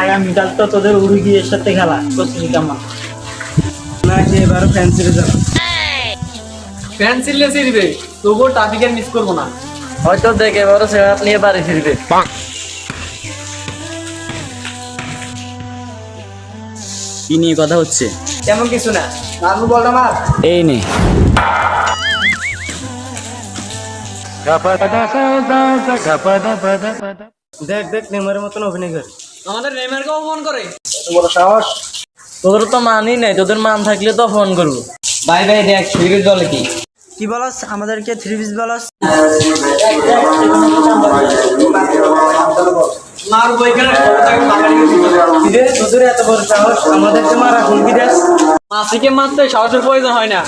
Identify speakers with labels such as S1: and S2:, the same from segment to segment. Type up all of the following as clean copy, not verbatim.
S1: আগামীকাল তো তোদের উরুগুয়ের সাথে খেলা, প্রস্তুতি কেমন? নাকি এবারও ফ্যান সিরিজ যাবে?
S2: ফ্যান সিরিজে ফিরবে, তবুও ট্রাফিকের মিস করবো না।
S1: হয়তো দেখ এবারও সেরাত নিয়ে বাড়ি ফিরবে। কি নিয়ে কথা হচ্ছে?
S2: তেমন কিছু না, নানু বলটা মার।
S1: এই নে। দেখ দেখ নেমারের মতন অভিনয় করে।
S2: আমাদের নেইমারকেও ফোন করে।
S1: বড় সাহস! তোদের তো মানই নাই, তোদের মান থাকলে তো ফোন করবো।
S2: ভাই ভাই দেখ ক্রিকেট দলে কি
S1: কি বলস আমাদেরকে? থ্রি পিস বলস?
S2: মার বইখানে
S1: তোদের এত বড় সাহস, আমাদেরকে মারা হুমকি দেস?
S2: মাসিকে মারতে সাহসের প্রয়োজন হয় না।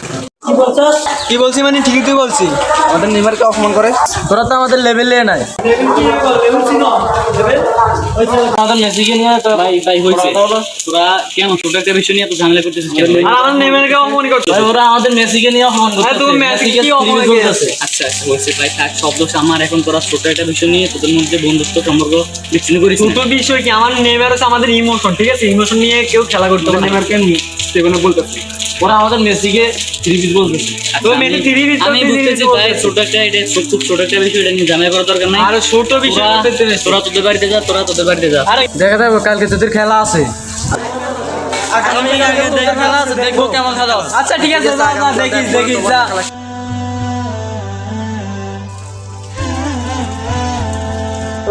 S1: কি বলছস?
S2: কি বলছি মানে ঠিকই তুই বলছি।
S1: আমাদের নেমারকে অপমান করে। তোরা তো আমাদের লেভেলে নাই। আমাদের মেসিকে নিয়ে তো
S3: ভাই হইছে, তোরা কেন ছোট একটা বিষয় নিয়ে এত ঝামেলা করতেছিস?
S2: আর আমার নেইমারকে অপমান করছিস।
S1: ভাই ওরা আমাদের মেসিকে নিয়ে অপমান করতেছে।
S2: তুমি মেসিকে কি অপমান
S1: করতেছে?
S3: আচ্ছা হয়েছে ভাই, থাক সব দোষ আমার। এখন তোরা ছোট একটা বিষয় নিয়ে তোদের মধ্যে বন্ধুত্ব সম্পর্ক বিচ্ছিন্ন করিস না।
S2: দুটো বিষয় কি, আমার নেইমার হচ্ছে আমাদের ইমোশন, ঠিক আছে? ইমোশন নিয়ে কেউ খেলা করতে পারে না।
S1: নেমারকে সেগুলো বলতেছে। ওরা আমাদের মেসিকে থ্রি পিস বলতেছে।
S2: তুমি মেসি থ্রি পিস
S3: আমি বুঝতেছি ভাই, ছোট একটা এটা খুব ছোট একটা বিষয়, এটা নিয়ে ঝামেলা করার দরকার নাই।
S2: আর ছোট বিষয়
S3: তোরা তোদের বাড়িতে যা, তোরা তোদের বাড়িতে যা।
S1: দেখা যাবে কালকে তোদের খেলা আছে। খেলা আছে, দেখবো কেমন খেলা।
S2: আচ্ছা ঠিক আছে, দেখিস যা।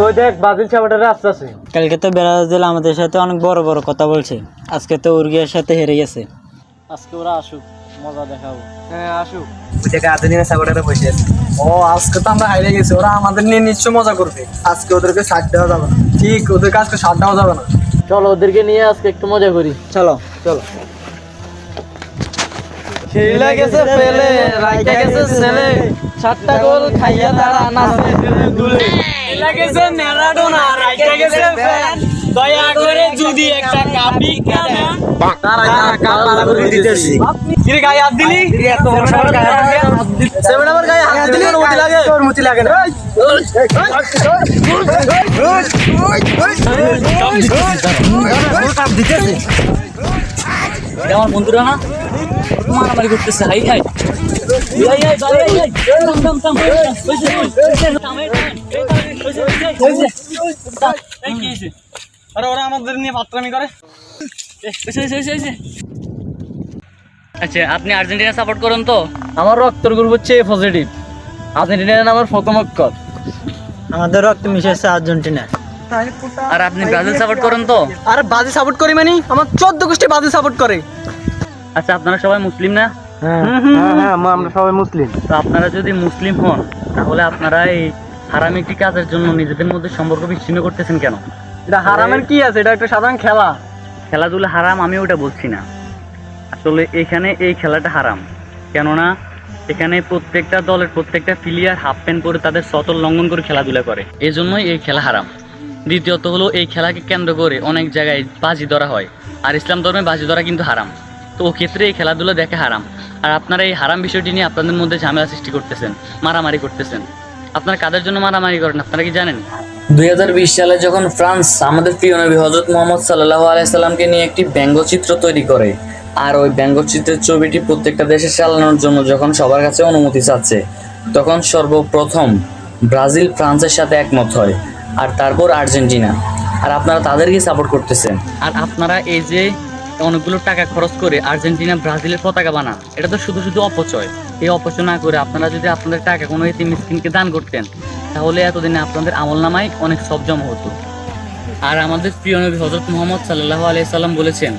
S1: ওই দেখ বাজিল চাপাটারে আসতেছে। কালকে তো ব্রাজিল আমাদের সাথে অনেক বড় বড় কথা বলছে, আজকে তো উরুগুয়ের সাথে হেরে গেছে। আজকে ওরা আসুক, মজা দেখাবো।
S2: হ্যাঁ আসুক।
S1: ওই জায়গায় আর্জেন্টিনা সাপোর্টাররা বসে আছে। ও আজকে তো আমরা হারিয়ে গেছি, ওরা আমাদের নিয়ে নিশ্চয় মজা করবে। আজকে ওদেরকে ছাড় দেওয়া যাবে না। ঠিক, ওদেরকে আজকে ছাড় দেওয়া যাবে না। চলো ওদেরকে নিয়ে আজকে একটু মজা করি। চলো চলো। খেলা গেছে পেলে, রাইটা গেছে ছেলে, 7টা গোল খাইয়া তারা নাচে দুলে।
S2: খেলা গেছে ম্যারাডোনা, রাইটা গেছে ফ্যান, দয়া করে যদি একটা কাপি কানা
S1: তারা কাপ পালা করে দিতেছি।
S2: কি রে গায়ে হাত দিলি?
S1: এত বড় সবার গায়ে হাত দিলি? 7 নাম্বার গায়ে হাত দিলি তোর মুতি লাগে? তোর মুতি লাগে না। কাপ দিতেছি।
S3: আমার বন্ধুরা না মারামারি করতেছে। হাই হাই
S2: আরে ওরা আমাদের নিয়ে পাত্রামি করে।
S3: আচ্ছা, আপনি আর্জেন্টিনা সাপোর্ট করেন তো?
S1: আমার রক্তের গ্রুপ হচ্ছে এ পজিটিভ। আর্জেন্টিনার নাম প্রথম অক্ষর। আমাদের রক্ত মিশেছে আর্জেন্টিনা।
S3: আর আপনি ব্রাজিল সাপোর্ট করেন তো?
S2: আরে বাজি সাপোর্ট করি মানে আমার 14 গোষ্ঠী বাজি সাপোর্ট করে।
S3: আচ্ছা, আপনারা সবাই মুসলিম না?
S1: হ্যাঁ আমরা সবাই মুসলিম।
S3: তো আপনারা যদি মুসলিম হন, তাহলে আপনারা এই হারামি একটি কাজের জন্য নিজেদের মধ্যে সম্পর্ক বিচ্ছিন্ন করতেছেন কেন?
S2: এটা হারামের কি আছে? এটা একটা সাধারণ খেলা।
S3: খেলাধুলা হারাম আমি ওটা বলছি না, আসলে এখানে এই খেলাটা হারাম। কেননা এখানে প্রত্যেকটা দলের প্রত্যেকটা প্লেয়ার হাফ প্যান্ট পরে তাদের সতল লঙ্ঘন করে খেলাধুলা করে, এই জন্যই এই খেলা হারাম। দ্বিতীয়ত হলো, এই খেলাকে কেন্দ্র করে অনেক জায়গায় বাজি ধরা হয়, আর ইসলাম ধর্মে বাজি ধরা কিন্তু হারাম। তো ও ক্ষেত্রে এই খেলাধুলা দেখে হারাম। আর আপনারা এই হারাম বিষয়টি নিয়ে আপনাদের মধ্যে ঝামেলা সৃষ্টি করতেছেন, মারামারি করতেছেন। আপনারা কাদের জন্য মারামারি করেন আপনারা কি জানেন?
S4: 2020 সালে যখন ফ্রান্স আমাদের প্রিয় নবী হযরত মুহাম্মদ সাল্লাল্লাহু আলাইহি সাল্লামকে নিয়ে একটি ব্যঙ্গচিত্র তৈরি করে, আর ওই ব্যঙ্গচিত্রের ছবিটি প্রত্যেকটা দেশে চালানোর জন্য যখন সবার কাছে অনুমতি চাচ্ছে, তখন সর্বপ্রথম ব্রাজিল ফ্রান্সের সাথে একমত হয়, আর তারপর আর্জেন্টিনা। আর আপনারা তাদেরকে সাপোর্ট করতেছেন।
S3: আর আপনারা এই যে অনেকগুলো টাকা খরচ করে আর্জেন্টিনা ব্রাজিলের পতাকা বানান, এটা তো শুধু শুধু অপচয়। এই অপচয় না করে আপনারা যদি আপনাদের টাকা কোনো এতিম মিসকিনকে দান করতেন, তাহলে এতদিনে আপনাদের আমলনামায় অনেক সব জমা হতো। আর আমাদের প্রিয় নবী হযরত মুহাম্মদ সাল্লাল্লাহু আলাইহি সাল্লাম বলেছেন,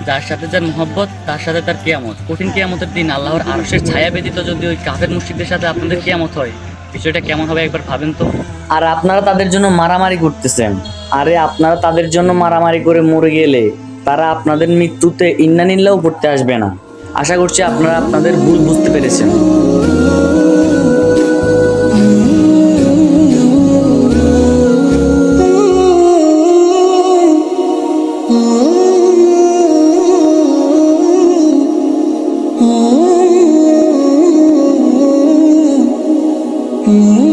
S3: যার সাথে যার মুহাব্বত তার সাথে তার কিয়ামত। কঠিন কিয়ামতের দিন আল্লাহর আরশের ছায়া ব্যতীত যদি ওই কাফের মুশরিকদের সাথে আপনাদের কিয়ামত হয়, বিষয়টা কেমন হবে একবার ভাবেন তো।
S4: আর আপনারা তাদের জন্য মারামারি করতেছেন। আরে আপনারা তাদের জন্য মারামারি করে মরে গেলে তারা আপনাদের মৃত্যুতে ইন্নানিল্লাহও পড়তে আসবে না। আশা করছি আপনারা আপনাদের ভুল বুঝতে পেরেছেন।
S5: হে